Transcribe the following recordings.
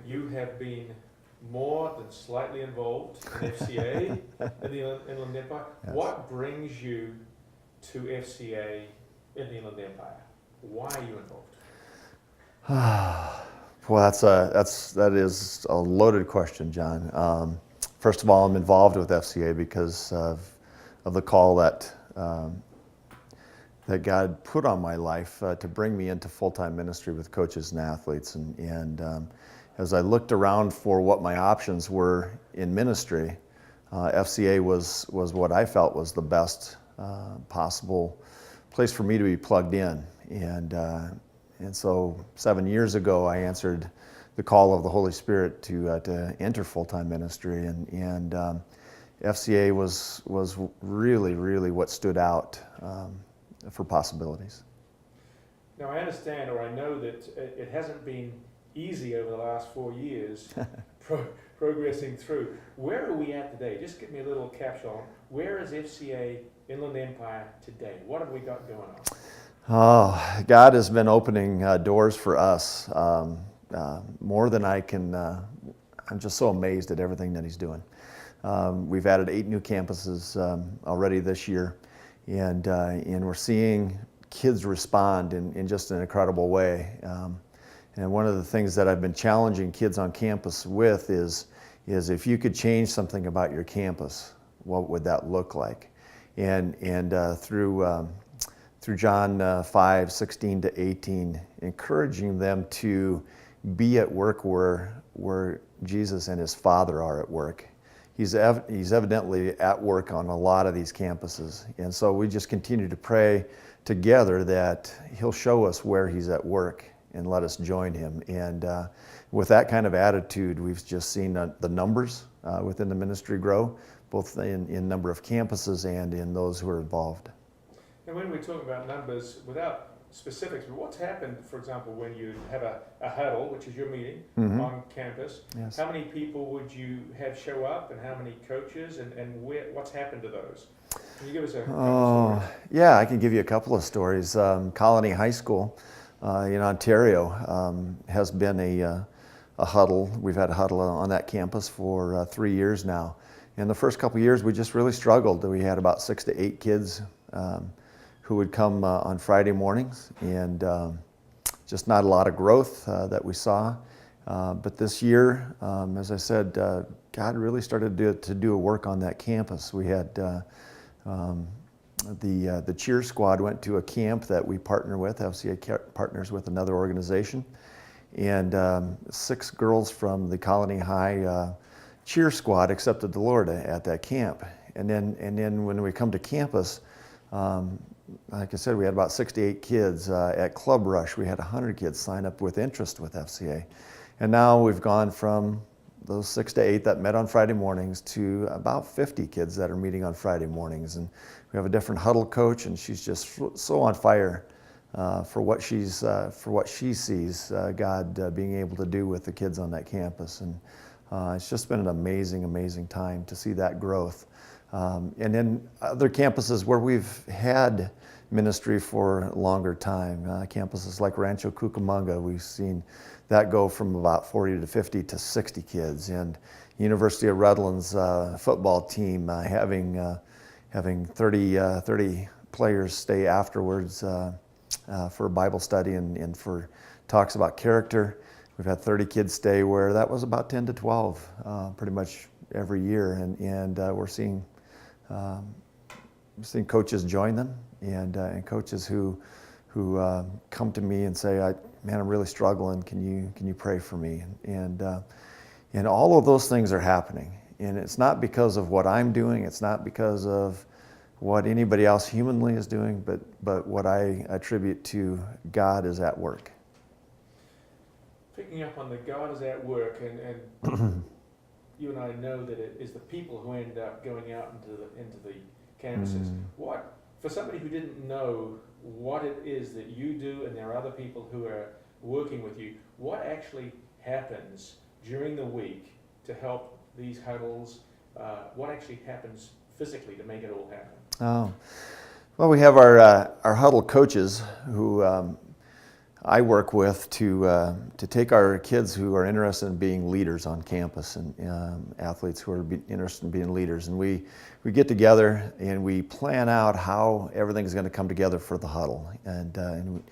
you have been more than slightly involved in FCAie in the Inland Empire. Yes. What brings you to FCAie in the Inland Empire? Why are you involved? Well, that is a loaded question, John. First of all, I'm involved with FCAie because of the call that God put on my life to bring me into full-time ministry with coaches and athletes. And as I looked around for what my options were in ministry, FCAie was what I felt was the best possible place for me to be plugged in. And so 7 years ago, I answered the call of the Holy Spirit to enter full-time ministry, and FCAie was really what stood out for possibilities. Now I understand, or I know that it hasn't been easy over the last 4 years progressing through. Where are we at today? Just give me a little capsule on where is FCAie Inland Empire today? What have we got going on? Oh, God has been opening doors for us more than I can. I'm just so amazed at everything that He's doing. We've added 8 new campuses already this year, and we're seeing kids respond in just an incredible way. And one of the things that I've been challenging kids on campus with is if you could change something about your campus, what would that look like? And through John 5:16 to 18, encouraging them to be at work where Jesus and His Father are at work. He's evidently at work on a lot of these campuses. And so we just continue to pray together that He'll show us where He's at work and let us join Him. And with that kind of attitude, we've just seen the numbers within the ministry grow, both in number of campuses and in those who are involved. And when we talk about numbers, without specifics, but what's happened, for example, when you have a huddle, which is your meeting on campus, Yes. How many people would you have show up, and how many coaches, and what's happened to those? Can you give us a couple of stories? Yeah, I can give you a couple of stories. Colony High School in Ontario has been a huddle. We've had a huddle on that campus for 3 years now. In the first couple of years, we just really struggled. We had about 6 to 8 kids who would come on Friday mornings, and just not a lot of growth that we saw. But this year, as I said, God really started to do a work on that campus. We had the cheer squad went to a camp that we partner with. FCAie partners with another organization, and 6 girls from the Colony High cheer squad accepted the Lord at that camp. And then when we come to campus, like I said, we had about 6 to 8 kids. At Club Rush, we had 100 kids sign up with interest with FCAie. And now we've gone from those 6 to 8 that met on Friday mornings to about 50 kids that are meeting on Friday mornings. And we have a different huddle coach, and she's just so on fire for what she sees God being able to do with the kids on that campus. And it's just been an amazing time to see that growth. And then other campuses where we've had ministry for a longer time, campuses like Rancho Cucamonga, we've seen that go from about 40 to 50 to 60 kids. And University of Redlands football team having 30 players stay afterwards for Bible study and for talks about character. We've had 30 kids stay where that was about 10 to 12 pretty much every year. And we're seeing coaches join them, and coaches who come to me and say, "Man, I'm really struggling. Can you pray for me?" And all of those things are happening, and it's not because of what I'm doing. It's not because of what anybody else humanly is doing, but what I attribute to God is at work. Picking up on the God is at work, and you and I know that it is the people who end up going out into the campuses. What, for somebody who didn't know what it is that you do, and there are other people who are working with you, what actually happens during the week to help these huddles? What actually happens physically to make it all happen? Oh, well, we have our huddle coaches who I work with to take our kids who are interested in being leaders on campus, and athletes who are interested in being leaders. And we get together and we plan out how everything's going to come together for the huddle. And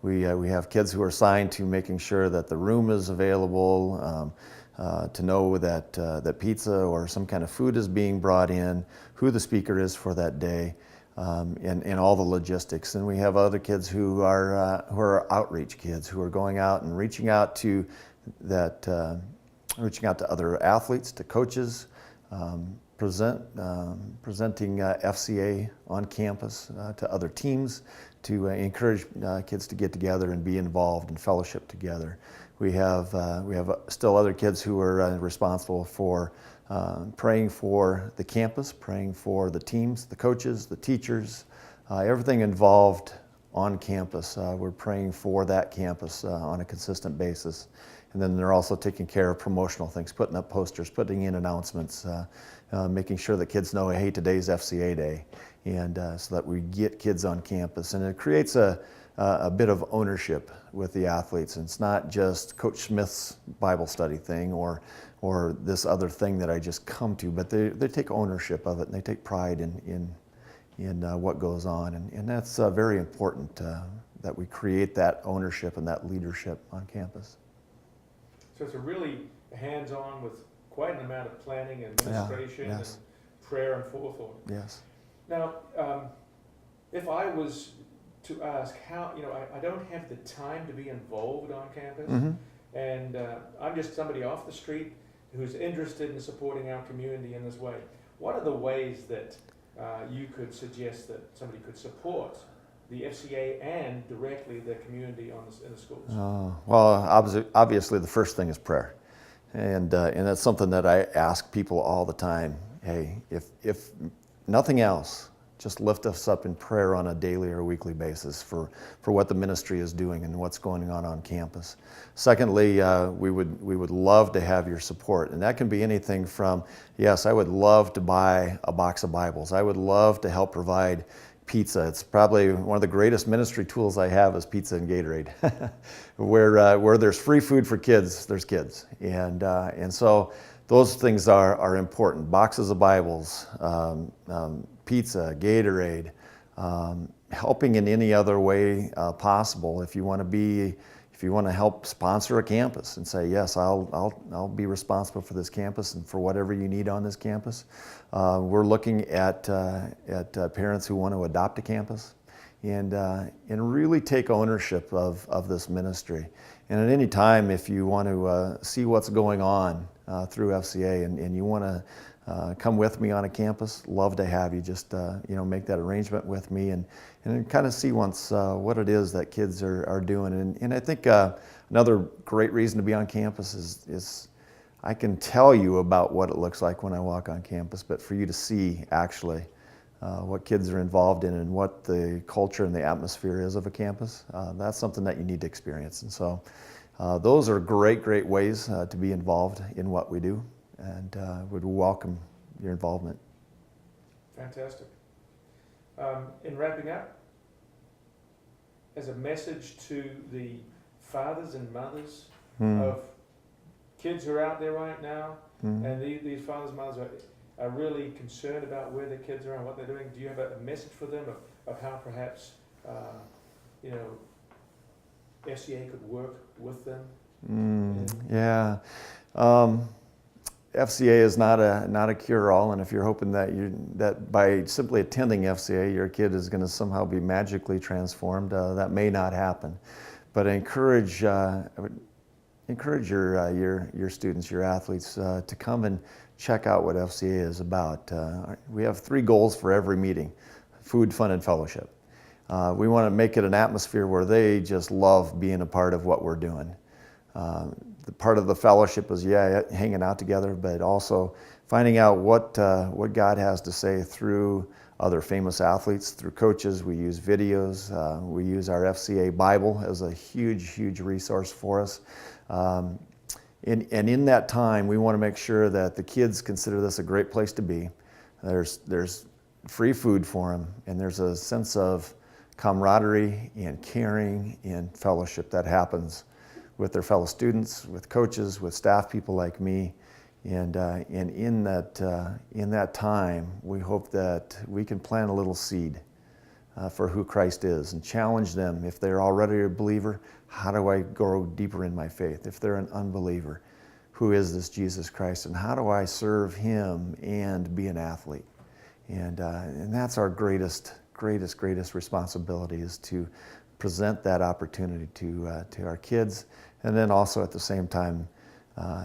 we have kids who are assigned to making sure that the room is available, to know that, that pizza or some kind of food is being brought in, who the speaker is for that day. And all the logistics. And we have other kids who are outreach kids who are going out and reaching out to other athletes, to coaches, presenting FCAie on campus to other teams, to encourage kids to get together and be involved and fellowship together. We have still other kids who are responsible for praying for the campus, praying for the teams, the coaches, the teachers, everything involved on campus. We're praying for that campus on a consistent basis. And then they're also taking care of promotional things, putting up posters, putting in announcements, making sure that kids know, hey, today's FCAie Day, and so that we get kids on campus. And it creates a bit of ownership with the athletes. And it's not just Coach Smith's Bible study thing or this other thing that I just come to, but they take ownership of it, and they take pride in what goes on. And that's very important, that we create that ownership and that leadership on campus. So it's a really hands-on with quite an amount of planning and administration, yes. and prayer and forethought. Yes. Now, if I was to ask how, I don't have the time to be involved on campus, Mm-hmm. and I'm just somebody off the street who's interested in supporting our community in this way. What are the ways that you could suggest that somebody could support the FCAie and directly the community in the schools? Well, obviously the first thing is prayer. And that's something that I ask people all the time. Hey, if nothing else, just lift us up in prayer on a daily or weekly basis for what the ministry is doing and what's going on campus. Secondly, we would love to have your support, and that can be anything from, yes, I would love to buy a box of Bibles. I would love to help provide pizza. It's probably one of the greatest ministry tools I have is pizza and Gatorade. Where there's free food for kids, there's kids, and so those things are important. Boxes of Bibles, pizza, Gatorade, helping in any other way possible. If you want to help sponsor a campus and say, yes, I'll be responsible for this campus and for whatever you need on this campus. We're looking at parents who want to adopt a campus and really take ownership of this ministry. And at any time, if you want to see what's going on through FCAie and you want to come with me on a campus, love to have you. Just make that arrangement with me and kind of see once what it is that kids are doing. And I think another great reason to be on campus is I can tell you about what it looks like when I walk on campus, but for you to see actually what kids are involved in and what the culture and the atmosphere is of a campus, that's something that you need to experience. And so those are great ways to be involved in what we do, and would welcome your involvement. Fantastic. In wrapping up, as a message to the fathers and mothers of kids who are out there right now, and these fathers and mothers are really concerned about where their kids are and what they're doing, do you have a message for them of how perhaps FCAie could work with them? Yeah. FCAie is not a cure-all, and if you're hoping that by simply attending FCAie your kid is going to somehow be magically transformed, that may not happen. But I encourage your students, your athletes, to come and check out what FCAie is about. We have 3 goals for every meeting: food, fun, and fellowship. We want to make it an atmosphere where they just love being a part of what we're doing. The part of the fellowship is, hanging out together, but also finding out what God has to say through other famous athletes, through coaches. We use videos. We use our FCAie Bible as a huge resource for us. And in that time, we want to make sure that the kids consider this a great place to be. There's free food for them, and there's a sense of camaraderie and caring and fellowship that happens with their fellow students, with coaches, with staff people like me. And in that time, we hope that we can plant a little seed for who Christ is and challenge them. If they're already a believer, how do I grow deeper in my faith? If they're an unbeliever, who is this Jesus Christ, and how do I serve him and be an athlete? And that's our greatest responsibility, is to present that opportunity to our kids, and then also at the same time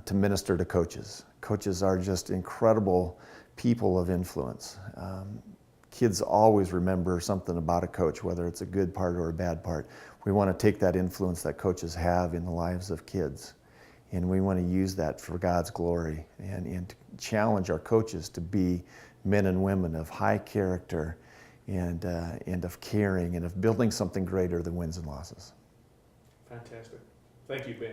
to minister to coaches. Coaches are just incredible people of influence. Kids always remember something about a coach, whether it's a good part or a bad part. We want to take that influence that coaches have in the lives of kids, and we want to use that for God's glory, and to challenge our coaches to be men and women of high character and of caring and of building something greater than wins and losses. Fantastic. Thank you, Ben.